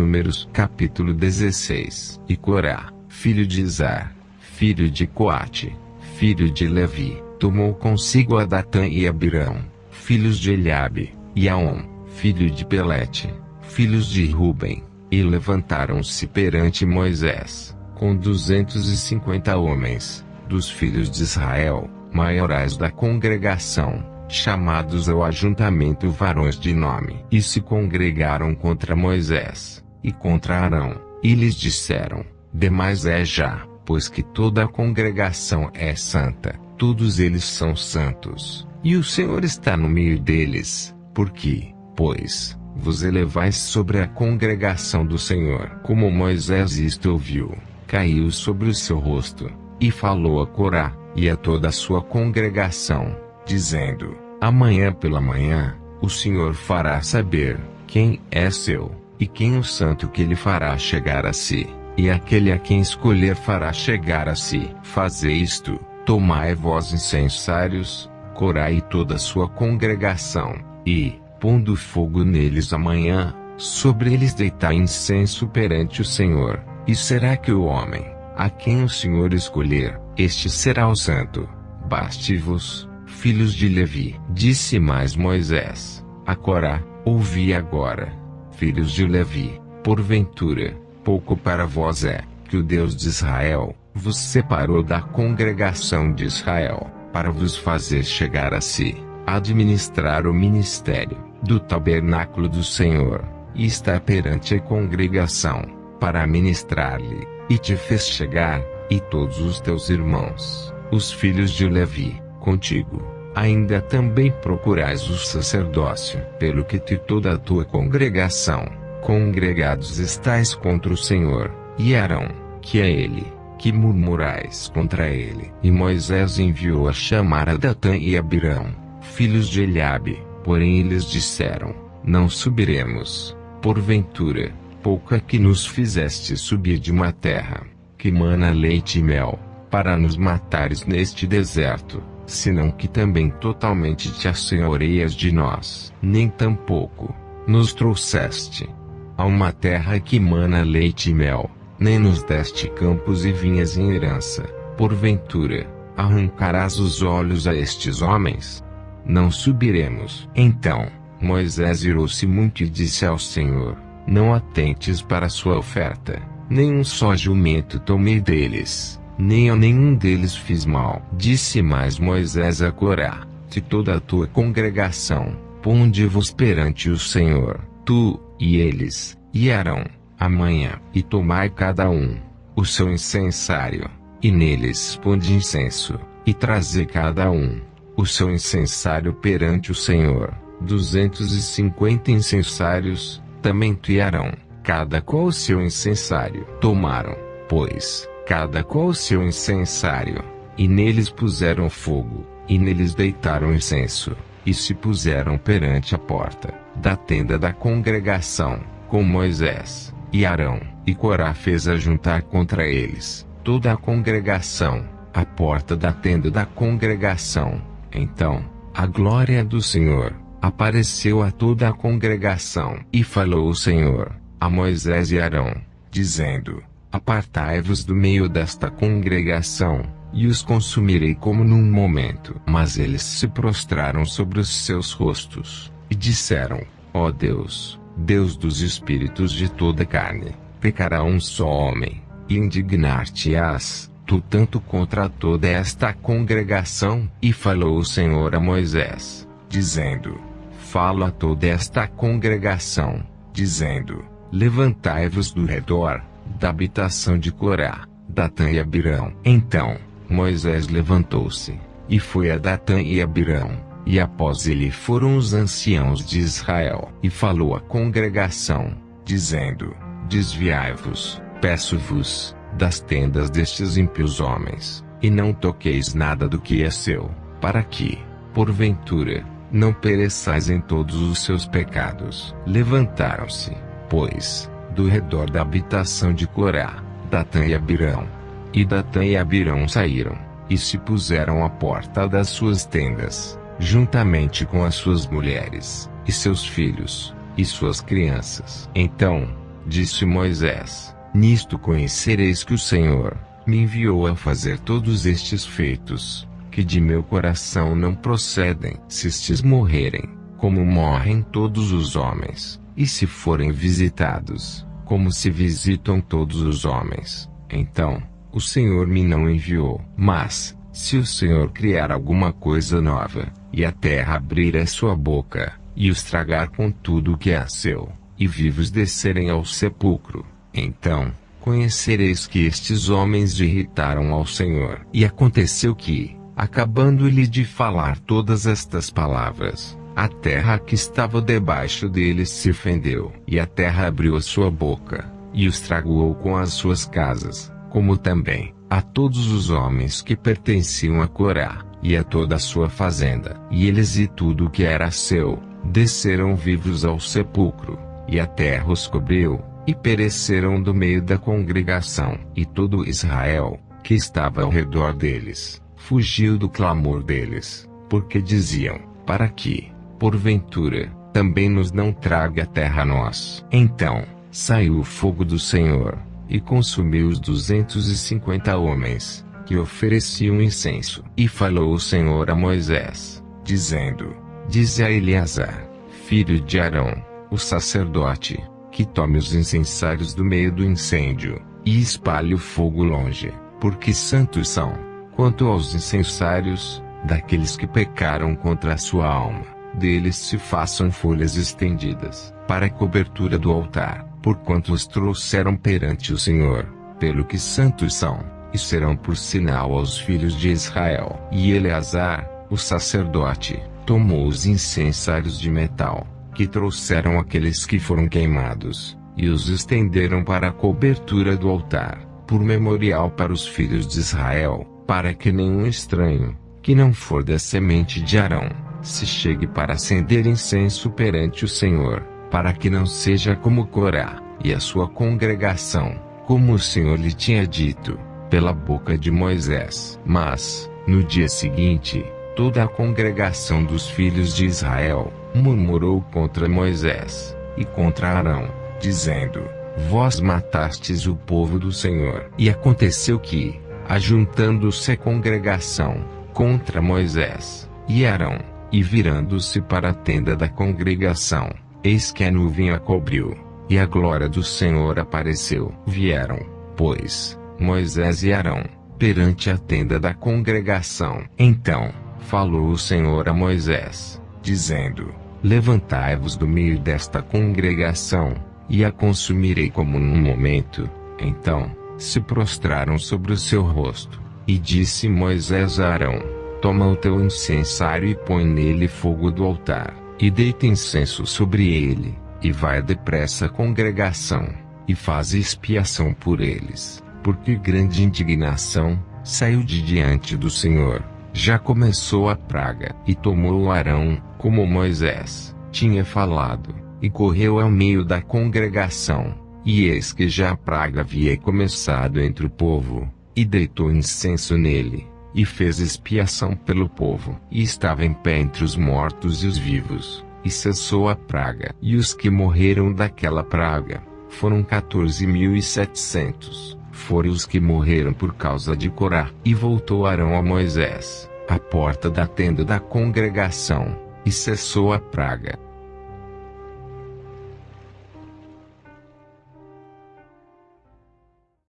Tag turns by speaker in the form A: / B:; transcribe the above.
A: Números capítulo 16. E Corá, filho de Izar, filho de Coate, filho de Levi, tomou consigo a Datã e Abirão, filhos de Eliabe, e Aon, filho de Pelete, filhos de Ruben, e levantaram-se perante Moisés, com 250 homens, dos filhos de Israel, maiorais da congregação, chamados ao ajuntamento varões de nome. E se congregaram contra Moisés, e contra Arão, e lhes disseram: demais é já, pois que toda a congregação é santa, todos eles são santos, e o Senhor está no meio deles, porque, pois, vos elevais sobre a congregação do Senhor. Como Moisés isto ouviu, caiu sobre o seu rosto, e falou a Corá, e a toda a sua congregação, dizendo: amanhã pela manhã, o Senhor fará saber quem é seu, e quem o santo que ele fará chegar a si, e aquele a quem escolher fará chegar a si. Fazei isto, tomai vós incensários, Corá e toda a sua congregação, e, pondo fogo neles amanhã, sobre eles deitai incenso perante o Senhor. E será que o homem, a quem o Senhor escolher, este será o santo. Baste-vos, filhos de Levi. Disse mais Moisés a Corá: ouvi agora, filhos de Levi, porventura, pouco para vós é, que o Deus de Israel vos separou da congregação de Israel, para vos fazer chegar a si, administrar o ministério do tabernáculo do Senhor, e estar perante a congregação, para ministrar-lhe, e te fez chegar, e todos os teus irmãos, os filhos de Levi, contigo. Ainda também procurais o sacerdócio, pelo que toda a tua congregação, congregados estais contra o Senhor, e Arão, que é ele, que murmurais contra ele. E Moisés enviou a chamar a Datã e Abirão, filhos de Eliabe, porém eles disseram: não subiremos, porventura, pouco é que nos fizeste subir de uma terra, que mana leite e mel, para nos matares neste deserto, senão que também totalmente te assenhoreias de nós. Nem tampouco nos trouxeste a uma terra que mana leite e mel, nem nos deste campos e vinhas em herança. Porventura, arrancarás os olhos a estes homens? Não subiremos. Então, Moisés irou-se muito e disse ao Senhor: não atentes para a sua oferta, nem um só jumento tomei deles, nem a nenhum deles fiz mal. Disse mais Moisés a Corá: de toda a tua congregação, ponde-vos perante o Senhor, tu, e eles, e Arão, amanhã, e tomai cada um o seu incensário, e neles ponde incenso, e trazei cada um o seu incensário perante o Senhor, 250 incensários, também tu e Arão, cada qual o seu incensário. Tomaram, pois, cada qual o seu incensário, e neles puseram fogo, e neles deitaram incenso, e se puseram perante a porta da tenda da congregação, com Moisés e Arão. E Corá fez ajuntar contra eles toda a congregação, à porta da tenda da congregação. Então, a glória do Senhor apareceu a toda a congregação. E falou o Senhor a Moisés e Arão, dizendo: apartai-vos do meio desta congregação, e os consumirei como num momento. Mas eles se prostraram sobre os seus rostos, e disseram: ó Deus, Deus dos espíritos de toda carne, pecará um só homem, e indignar-te-ás tu tanto contra toda esta congregação? E falou o Senhor a Moisés, dizendo: fala a toda esta congregação, dizendo: levantai-vos do redor da habitação de Corá, Datã e Abirão. Então, Moisés levantou-se, e foi a Datã e Abirão, e após ele foram os anciãos de Israel. E falou à congregação, dizendo: desviai-vos, peço-vos, das tendas destes ímpios homens, e não toqueis nada do que é seu, para que, porventura, não pereçais em todos os seus pecados. Levantaram-se, pois, do redor da habitação de Corá, Datã e Abirão. E Datã e Abirão saíram, e se puseram à porta das suas tendas, juntamente com as suas mulheres, e seus filhos, e suas crianças. Então, Disse Moisés: Nisto conhecereis que o Senhor me enviou a fazer todos estes feitos, que de meu coração não procedem. Se estes morrerem, como morrem todos os homens, e se forem visitados, como se visitam todos os homens, então o Senhor me não enviou. Mas, se o Senhor criar alguma coisa nova, e a terra abrir a sua boca, e os tragar com tudo o que é seu, e vivos descerem ao sepulcro, então conhecereis que estes homens irritaram ao Senhor. E aconteceu que, acabando-lhe de falar todas estas palavras, a terra que estava debaixo deles se fendeu, e a terra abriu a sua boca, e os tragou com as suas casas, como também a todos os homens que pertenciam a Corá, e a toda a sua fazenda. E eles e tudo o que era seu, desceram vivos ao sepulcro, e a terra os cobriu, e pereceram do meio da congregação. E todo Israel, que estava ao redor deles, fugiu do clamor deles, porque diziam: para que, porventura, também nos não traga a terra a nós. Então saiu o fogo do Senhor, e consumiu os 250 homens, que ofereciam incenso. E falou o Senhor a Moisés, dizendo: Dize a Eleazar, filho de Arão, o sacerdote, que tome os incensários do meio do incêndio, e espalhe o fogo longe, porque santos são. Quanto aos incensários, daqueles que pecaram contra a sua alma, deles se façam folhas estendidas, para a cobertura do altar, porquanto os trouxeram perante o Senhor, pelo que santos são, e serão por sinal aos filhos de Israel. E Eleazar, o sacerdote, tomou os incensários de metal, que trouxeram aqueles que foram queimados, e os estenderam para a cobertura do altar, por memorial para os filhos de Israel, para que nenhum estranho, que não for da semente de Arão, se chegue para acender incenso perante o Senhor, para que não seja como Corá, e a sua congregação, como o Senhor lhe tinha dito, pela boca de Moisés. Mas, no dia seguinte, toda a congregação dos filhos de Israel murmurou contra Moisés e contra Arão, dizendo: Vós matastes o povo do Senhor. E aconteceu que, ajuntando-se a congregação contra Moisés e Arão, e virando-se para a tenda da congregação, eis que a nuvem a cobriu, e a glória do Senhor apareceu. Vieram, pois, Moisés e Arão perante a tenda da congregação. Então falou o Senhor a Moisés, dizendo: Levantai-vos do meio desta congregação, e a consumirei como num momento. Então se prostraram sobre o seu rosto. E disse Moisés a Arão: Toma o teu incensário e põe nele fogo do altar, e deita incenso sobre ele, e vai depressa à congregação, e faz expiação por eles, porque grande indignação saiu de diante do Senhor. Já começou a praga. E tomou Arão, como Moisés tinha falado, e correu ao meio da congregação, e eis que já a praga havia começado entre o povo, e deitou incenso nele, e fez expiação pelo povo, e estava em pé entre os mortos e os vivos, e cessou a praga. E os que morreram daquela praga foram 14.700. Foram os que morreram por causa de Corá. E voltou Arão a Moisés, à porta da tenda da congregação, e cessou a praga.